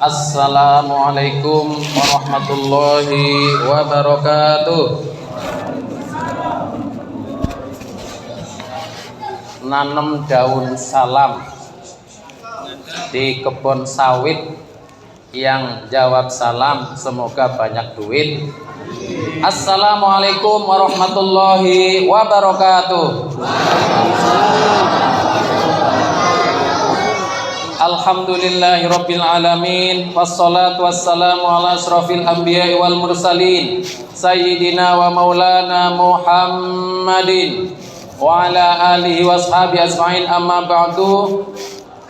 Assalamualaikum warahmatullahi wabarakatuh. Nanam daun salam di kebun sawit, yang jawab salam semoga banyak duit. Assalamualaikum warahmatullahi wabarakatuh. Alhamdulillahirabbil alamin, wassalatu wassalamu ala asrofil anbiya'i wal mursalin, sayyidina wa maulana Muhammadin wa ala alihi washabi asma'in, amma ba'du.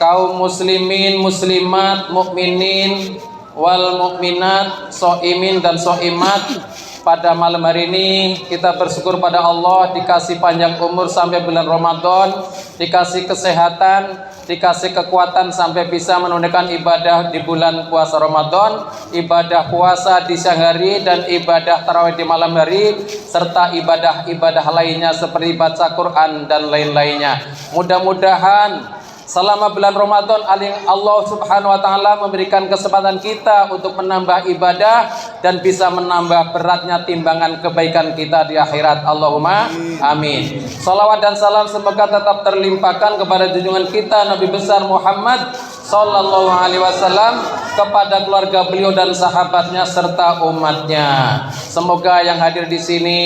Kaum muslimin, muslimat, mukminin wal mukminat, soimin dan soimat, pada malam hari ini kita bersyukur pada Allah dikasih panjang umur sampai bulan Ramadan, dikasih kesehatan, dikasih kekuatan sampai bisa menunaikan ibadah di bulan puasa Ramadan, ibadah puasa di siang hari dan ibadah tarawih di malam hari, serta ibadah-ibadah lainnya seperti baca Quran dan lain-lainnya. Mudah-mudahan selama bulan Ramadan Allah Subhanahu wa taala memberikan kesempatan kita untuk menambah ibadah dan bisa menambah beratnya timbangan kebaikan kita di akhirat. Allahumma amin. Salawat dan salam semoga tetap terlimpahkan kepada junjungan kita Nabi besar Muhammad sallallahu alaihi wasallam, kepada keluarga beliau dan sahabatnya serta umatnya. Semoga yang hadir di sini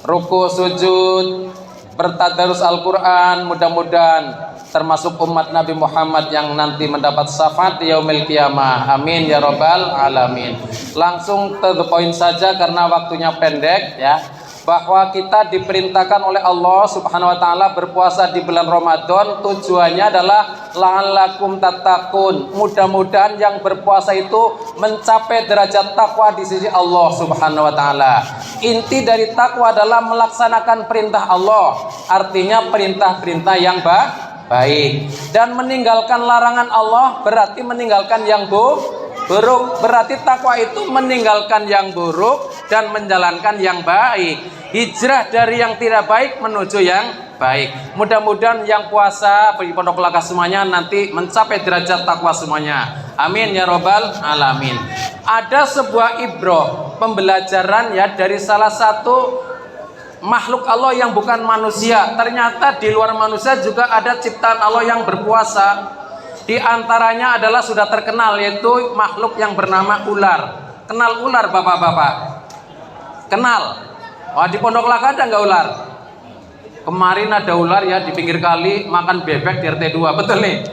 ruku sujud bertadarus Al-Qur'an mudah-mudahan termasuk umat Nabi Muhammad yang nanti mendapat syafaat di yaumil qiyamah. Amin ya rabbal alamin. Langsung to the point saja karena waktunya pendek ya, bahwa kita diperintahkan oleh Allah Subhanahu wa taala berpuasa di bulan Ramadan, tujuannya adalah la'allakum tattaqun. Mudah-mudahan yang berpuasa itu mencapai derajat takwa di sisi Allah Subhanahu wa taala. Inti dari takwa adalah melaksanakan perintah Allah, artinya perintah-perintah yang baik, dan meninggalkan larangan Allah berarti meninggalkan yang buruk. Berarti takwa itu meninggalkan yang buruk dan menjalankan yang baik, hijrah dari yang tidak baik menuju yang baik. Mudah-mudahan yang puasa bagi Pondok Pelaka semuanya nanti mencapai derajat takwa semuanya. Amin ya robbal alamin. Ada sebuah ibrah, pembelajaran ya, dari salah satu makhluk Allah yang bukan manusia. Ternyata di luar manusia juga ada ciptaan Allah yang berpuasa. Di antaranya adalah sudah terkenal, yaitu makhluk yang bernama ular. Kenal ular bapak-bapak? Kenal? Wah, di Pondok Laka ada nggak ular? Kemarin ada ular ya di pinggir kali makan bebek di RT 2, betul nih?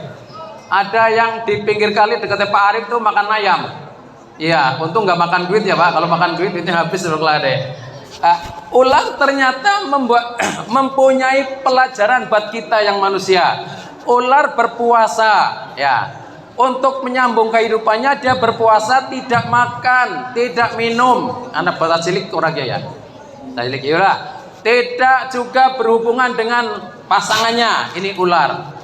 Ada yang di pinggir kali dekat Pak Arif tuh makan ayam. Iya, untung nggak makan duit ya Pak. Kalau makan duit duitnya habis loh deh. Ular ternyata mempunyai pelajaran buat kita yang manusia. Ular berpuasa ya, untuk menyambung kehidupannya dia berpuasa, tidak makan, tidak minum. Anak bata cilik orang ya, cilik ya, tidak juga berhubungan dengan pasangannya. Ini ular.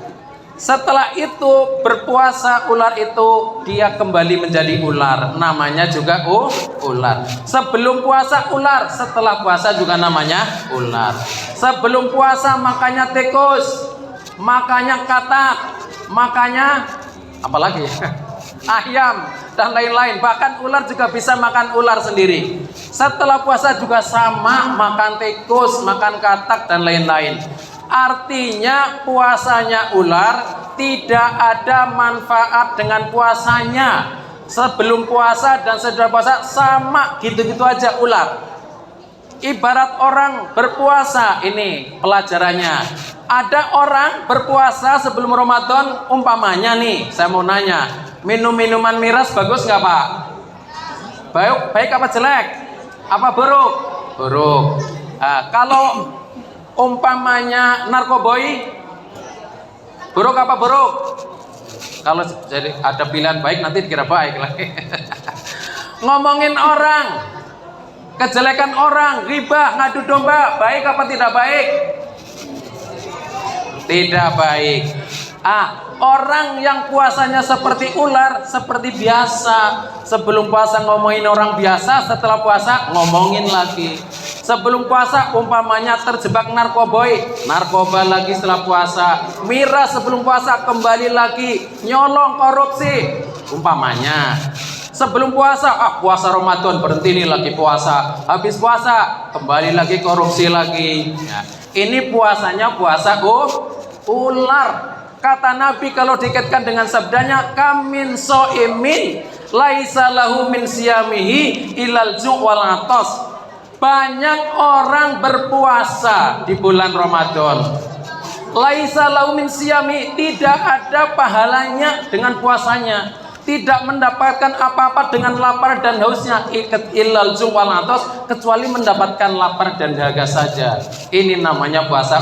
Setelah itu berpuasa, ular itu dia kembali menjadi ular, namanya juga ular. Sebelum puasa ular, setelah puasa juga namanya ular. Sebelum puasa makanya tikus, makanya katak, makanya apalagi ayam dan lain-lain. Bahkan ular juga bisa makan ular sendiri. Setelah puasa juga sama, makan tikus, makan katak dan lain-lain. Artinya puasanya ular tidak ada manfaat dengan puasanya. Sebelum puasa dan setelah puasa sama, gitu-gitu aja ular. Ibarat orang berpuasa, ini pelajarannya. Ada orang berpuasa sebelum Ramadan, umpamanya nih, saya mau nanya, minum minuman miras bagus nggak Pak? Baik apa jelek? Apa buruk? Buruk. Nah, kalau umpamanya narkoboi, buruk apa buruk? Kalau jadi ada pilihan baik nanti dikira baik lagi. Ngomongin orang, kejelekan orang, riba, ngadu domba, baik apa tidak baik? Tidak baik. Orang yang puasanya seperti ular, seperti biasa. Sebelum puasa ngomongin orang biasa, setelah puasa ngomongin lagi. Sebelum puasa umpamanya terjebak narkoba lagi setelah puasa. Miras sebelum puasa kembali lagi. Nyolong, korupsi, Umpamanya sebelum puasa, puasa Ramadan, berhenti nih lagi puasa. Habis puasa kembali lagi korupsi lagi. Nah, ini puasanya puasa ular. Kata Nabi kalau dikaitkan dengan sabdanya, kamin so'imin laisa lahu min siyamihi ilal ju' wal atos. Banyak orang berpuasa di bulan Ramadan, laisa lahu min siyami, tidak ada pahalanya dengan puasanya, tidak mendapatkan apa-apa dengan lapar dan hausnya, ilal ju' wal atos, kecuali mendapatkan lapar dan dahaga saja. Ini namanya puasa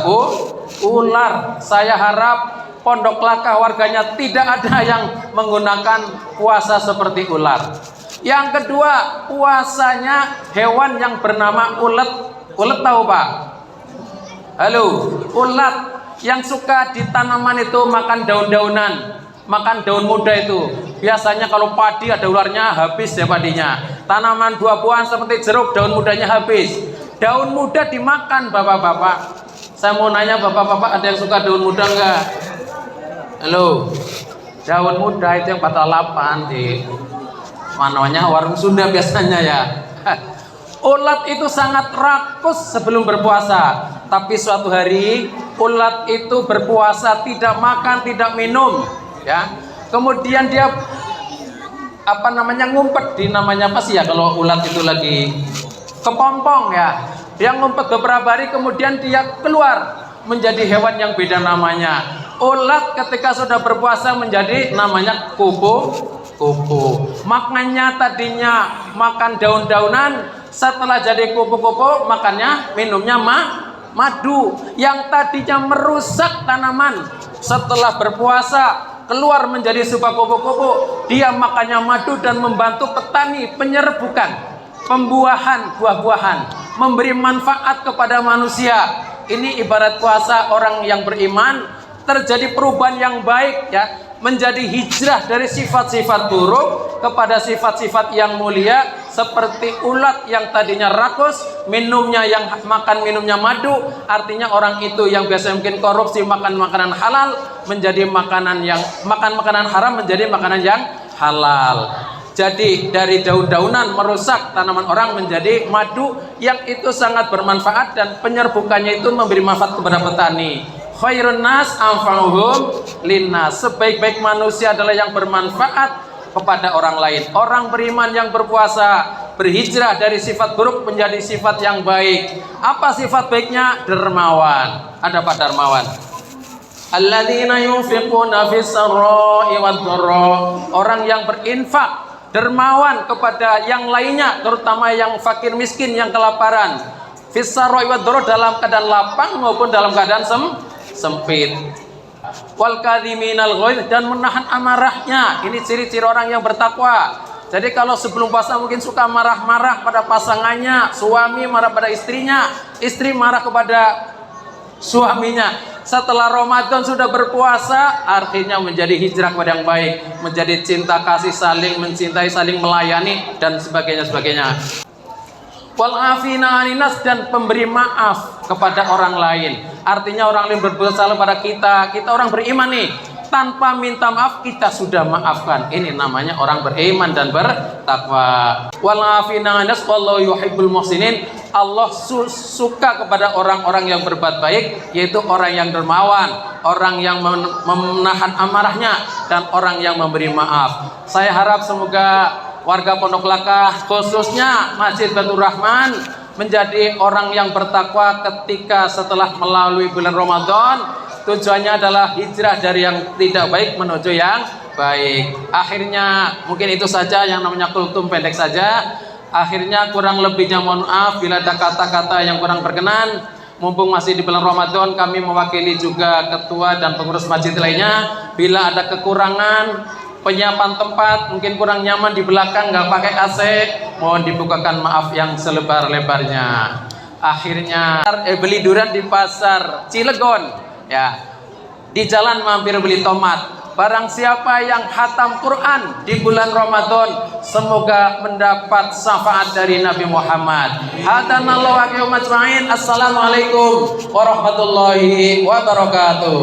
ular. Saya harap Pondok Laka warganya tidak ada yang menggunakan puasa seperti ular. Yang kedua, puasanya hewan yang bernama ulet. Ulet tahu Pak? Halo, ulat yang suka di tanaman itu makan daun-daunan, makan daun muda itu. Biasanya kalau padi ada ularnya, habis ya padinya. Tanaman buah-buahan seperti jeruk, daun mudanya habis. Daun muda dimakan bapak-bapak. Saya mau nanya bapak-bapak, ada yang suka daun muda enggak? Halo, daun muda itu yang 48 di namanya warung Sunda biasanya ya. Ulat itu sangat rakus sebelum berpuasa, tapi suatu hari ulat itu berpuasa, tidak makan, tidak minum, ya. Kemudian dia ngumpet di namanya apa sih ya kalau ulat itu lagi kepompong ya. Dia ngumpet beberapa hari, kemudian dia keluar menjadi hewan yang beda namanya. Ulat ketika sudah berpuasa menjadi namanya kupu. Makanya tadinya makan daun-daunan, setelah jadi kupu-kupu makannya minumnya madu. Yang tadinya merusak tanaman, setelah berpuasa keluar menjadi sebuah kupu-kupu, dia makannya madu dan membantu petani penyerbukan, pembuahan buah-buahan, memberi manfaat kepada manusia. Ini ibarat puasa orang yang beriman, terjadi perubahan yang baik ya, menjadi hijrah dari sifat-sifat buruk kepada sifat-sifat yang mulia, seperti ulat yang tadinya rakus, makan minumnya madu. Artinya orang itu yang biasa mungkin korupsi makan makanan halal, menjadi makan makanan haram menjadi makanan yang halal. Jadi dari daun-daunan merusak tanaman orang menjadi madu yang itu sangat bermanfaat, dan penyerbukannya itu memberi manfaat kepada petani. Khairun nas anfa'uhum linnas. Sebaik-baik manusia adalah yang bermanfaat kepada orang lain. Orang beriman yang berpuasa berhijrah dari sifat buruk menjadi sifat yang baik. Apa sifat baiknya? Dermawan. Ada Pak dermawan? Alladzina yunfiquna fis sarra'i wad dharra. Orang yang berinfak, dermawan kepada yang lainnya, terutama yang fakir miskin, yang kelaparan. Fis sarra'i wad dharra, dalam keadaan lapang maupun dalam keadaan sempit. Wal kadhiminal ghaidh, dan menahan amarahnya. Ini ciri-ciri orang yang bertakwa. Jadi kalau sebelum puasa mungkin suka marah-marah pada pasangannya, suami marah pada istrinya, istri marah kepada suaminya. Setelah Ramadan sudah berpuasa, artinya menjadi hijrah kepada yang baik, menjadi cinta kasih, saling mencintai, saling melayani, dan sebagainya. Wal afina aninas, dan pemberi maaf kepada orang lain. Artinya orang lain berbuat salah pada kita orang beriman nih, tanpa minta maaf kita sudah maafkan. Ini namanya orang beriman dan bertakwa. Wal afina aninas wallahu yuhibbul muhsinin. Allah suka kepada orang-orang yang berbuat baik, yaitu orang yang dermawan, orang yang menahan amarahnya, dan orang yang memberi maaf. Saya harap semoga warga Pondok Laka, khususnya Masjid Baitur Rahman, menjadi orang yang bertakwa ketika setelah melalui bulan Ramadan. Tujuannya adalah hijrah dari yang tidak baik menuju yang baik. Akhirnya mungkin itu saja, yang namanya kultum pendek saja. Akhirnya kurang lebihnya mohon maaf bila ada kata-kata yang kurang berkenan. Mumpung masih di bulan Ramadan, kami mewakili juga ketua dan pengurus masjid lainnya. Bila ada kekurangan penyiapan tempat, mungkin kurang nyaman di belakang, nggak pakai AC, mohon dibukakan maaf yang selebar-lebarnya. Akhirnya beli durian di pasar Cilegon, ya, di jalan mampir beli tomat. Barang siapa yang khatam Quran di bulan Ramadan, semoga mendapat syafaat dari Nabi Muhammad. Hadanallahu wa iyyakum ajma'in. Assalamualaikum warahmatullahi wabarakatuh.